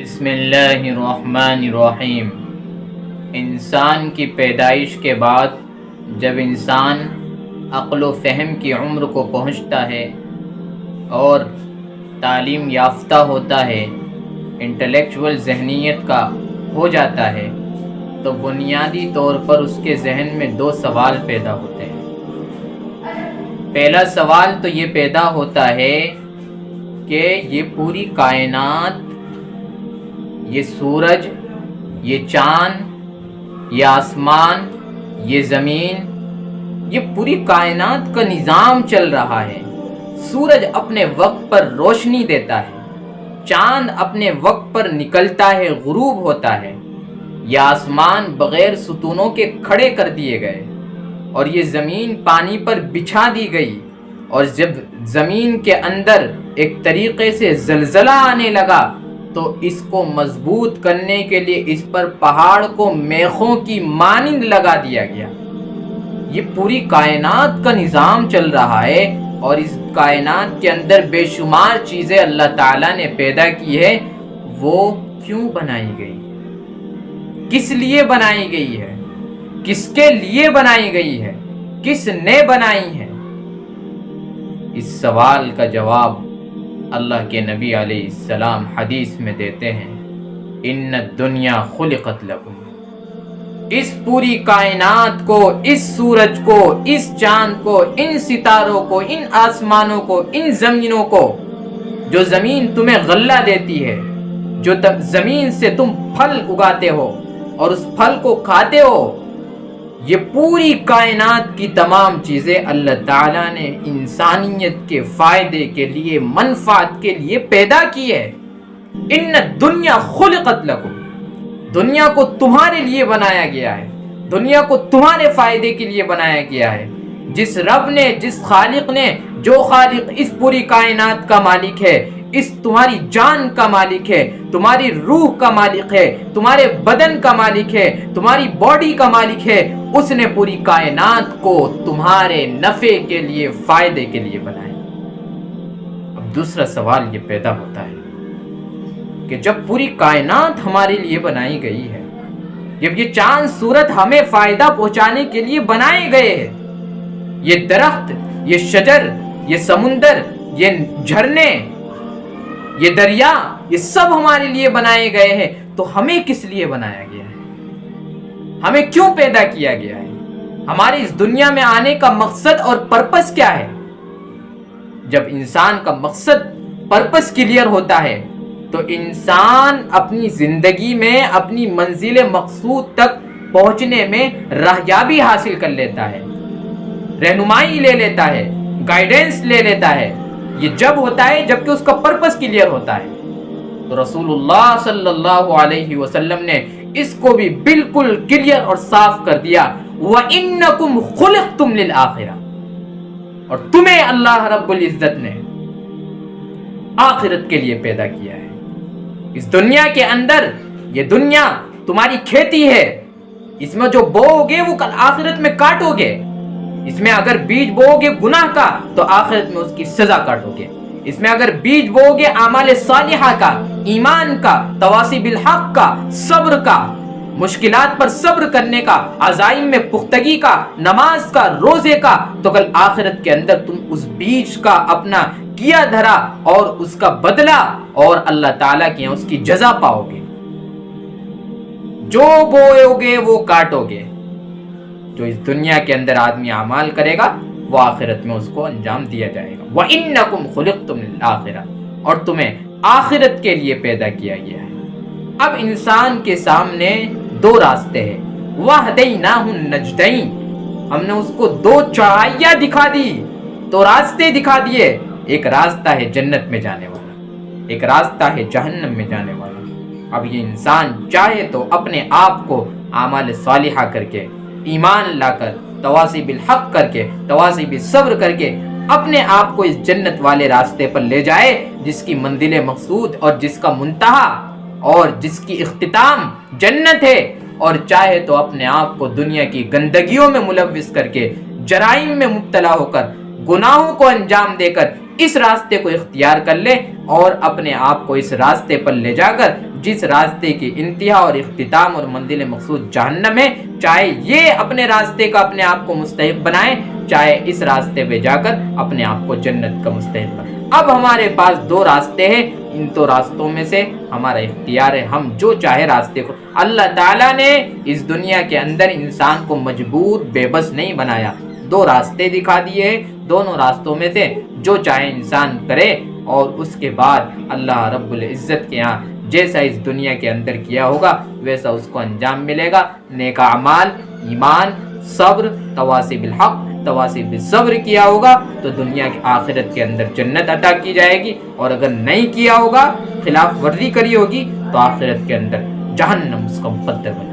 بسم اللہ الرحمن الرحیم۔ انسان کی پیدائش کے بعد جب انسان عقل و فہم کی عمر کو پہنچتا ہے اور تعلیم یافتہ ہوتا ہے، انٹلیکچول ذہنیت کا ہو جاتا ہے، تو بنیادی طور پر اس کے ذہن میں دو سوال پیدا ہوتے ہیں۔ پہلا سوال تو یہ پیدا ہوتا ہے کہ یہ پوری کائنات، یہ سورج، یہ چاند، یہ آسمان، یہ زمین، یہ پوری کائنات کا نظام چل رہا ہے۔ سورج اپنے وقت پر روشنی دیتا ہے، چاند اپنے وقت پر نکلتا ہے، غروب ہوتا ہے، یہ آسمان بغیر ستونوں کے کھڑے کر دیے گئے، اور یہ زمین پانی پر بچھا دی گئی، اور جب زمین کے اندر ایک طریقے سے زلزلہ آنے لگا تو اس کو مضبوط کرنے کے لیے اس پر پہاڑ کو میخوں کی مانند لگا دیا گیا۔ یہ پوری کائنات کا نظام چل رہا ہے، اور اس کائنات کے اندر بے شمار چیزیں اللہ تعالیٰ نے پیدا کی ہے۔ وہ کیوں بنائی گئی؟ کس لیے بنائی گئی ہے؟ کس کے لیے بنائی گئی ہے؟ کس نے بنائی ہے؟ اس سوال کا جواب اللہ کے نبی علیہ السلام حدیث میں دیتے ہیں، ان الدنیا خلقت لکم۔ اس پوری کائنات کو، اس سورج کو، اس چاند کو، ان ستاروں کو، ان آسمانوں کو، ان زمینوں کو، جو زمین تمہیں غلہ دیتی ہے، جو زمین سے تم پھل اگاتے ہو اور اس پھل کو کھاتے ہو، یہ پوری کائنات کی تمام چیزیں اللہ تعالیٰ نے انسانیت کے فائدے کے لیے، منفعت کے لیے پیدا کی ہے۔ ان الدنیا خلقت لکم، دنیا کو تمہارے لیے بنایا گیا ہے، دنیا کو تمہارے فائدے کے لیے بنایا گیا ہے۔ جس رب نے، جس خالق نے، جو خالق اس پوری کائنات کا مالک ہے، اس تمہاری جان کا مالک ہے، تمہاری روح کا مالک ہے، تمہارے بدن کا مالک ہے، تمہاری باڈی کا مالک ہے، اس نے پوری کائنات کو تمہارے نفع کے لیے، فائدے کے لیے بنایا۔ اب دوسرا سوال یہ پیدا ہوتا ہے کہ جب پوری کائنات ہمارے لیے بنائی گئی ہے، جب یہ چاند سورج ہمیں فائدہ پہنچانے کے لیے بنائے گئے ہیں، یہ درخت، یہ شجر، یہ سمندر، یہ جھرنے، یہ دریا، یہ سب ہمارے لیے بنائے گئے ہیں، تو ہمیں کس لیے بنایا گیا ہے؟ ہمیں کیوں پیدا کیا گیا ہے؟ ہمارے اس دنیا میں آنے کا مقصد اور پرپس کیا ہے؟ جب انسان کا مقصد، پرپس کلیئر ہوتا ہے تو انسان اپنی زندگی میں اپنی منزل مقصود تک پہنچنے میں راہیابی حاصل کر لیتا ہے، رہنمائی لے لیتا ہے، گائیڈنس لے لیتا ہے۔ یہ جب ہوتا ہے جب کہ اس کا پرپس کلیئر ہوتا ہے۔ تو رسول اللہ صلی اللہ علیہ وسلم نے اس کو بھی بالکل کلیئر اور صاف کر دیا، وَإِنَّكُمْ خُلِقْتُمْ لِلْآخِرَةِ، اور تمہیں اللہ رب العزت نے آخرت کے لیے پیدا کیا ہے۔ اس دنیا کے اندر، یہ دنیا تمہاری کھیتی ہے، اس میں جو بو گے وہ کل آخرت میں کاٹو گے۔ اس میں اگر بیج بو گے گناہ کا تو آخرت میں اس کی سزا کاٹو گے۔ اس میں اگر بیج بو گے اعمال صالحہ کا، ایمان کا، تواصی بالحق کا، صبر کا، مشکلات پر صبر کرنے کا، عزائم میں پختگی کا، نماز کا، روزے کا، تو کل آخرت کے اندر تم اس بیج کا اپنا کیا دھرا اور اس کا بدلہ اور اللہ تعالیٰ کے اس کی جزا پاؤ گے۔ جو بوؤ گے وہ کاٹو گے۔ جو اس دنیا کے اندر آدمی اعمال کرے گا وہ آخرت میں اس کو انجام دیا جائے گا۔ وَإِنَّكُمْ خُلِقْتُمْ لِلْآخِرَةِ، اور تمہیں آخرت کے لیے پیدا کیا گیا ہے۔ اب انسان کے سامنے دو راستے ہیں، وَهَدَيْنَاهُ النَّجْدَيْنِ، ہم نے اس کو دو چوراہیاں دکھا دی، دو راستے دکھا دیے۔ ایک راستہ ہے جنت میں جانے والا، ایک راستہ ہے جہنم میں جانے والا۔ اب یہ انسان چاہے تو اپنے آپ کو اعمال صالحہ کر کے، ایمان لا کر، تواصی بالحق کر کے، تواصی بالصبر کر کے اپنے آپ کو اس جنت والے راستے پر لے جائے، جس کی منزل مقصود اور جس کا منتہا اور جس کی اختتام جنت ہے، اور چاہے تو اپنے آپ کو دنیا کی گندگیوں میں ملوث کر کے، جرائم میں مبتلا ہو کر، گناہوں کو انجام دے کر اس راستے کو اختیار کر لے اور اپنے آپ کو اس راستے پر لے جا کر جس راستے کی انتہا اور اختتام اور منزل مقصود جہنم ہے، چاہے یہ اپنے راستے کا اپنے آپ کو مستحق بنائے، چاہے اس راستے پہ جا کر اپنے آپ کو جنت کا مستحق بنائے۔ اب ہمارے پاس دو راستے ہیں، ان دو راستوں میں سے ہمارا اختیار ہے، ہم جو چاہے راستے کو۔ اللہ تعالیٰ نے اس دنیا کے اندر انسان کو مجبور بے بس نہیں بنایا، دو راستے دکھا دیے ہیں، دونوں راستوں میں سے جو چاہے انسان کرے، اور اس کے بعد اللہ رب العزت کے ہاں جیسا اس دنیا کے اندر کیا ہوگا ویسا اس کو انجام ملے گا۔ نیک اعمال، ایمان، صبر، تواصی بالحق، تواصی بالصبر کیا ہوگا تو دنیا کی آخرت کے اندر جنت عطا کی جائے گی، اور اگر نہیں کیا ہوگا، خلاف ورزی کری ہوگی، تو آخرت کے اندر جہنم اس کا مقدر بنے گا۔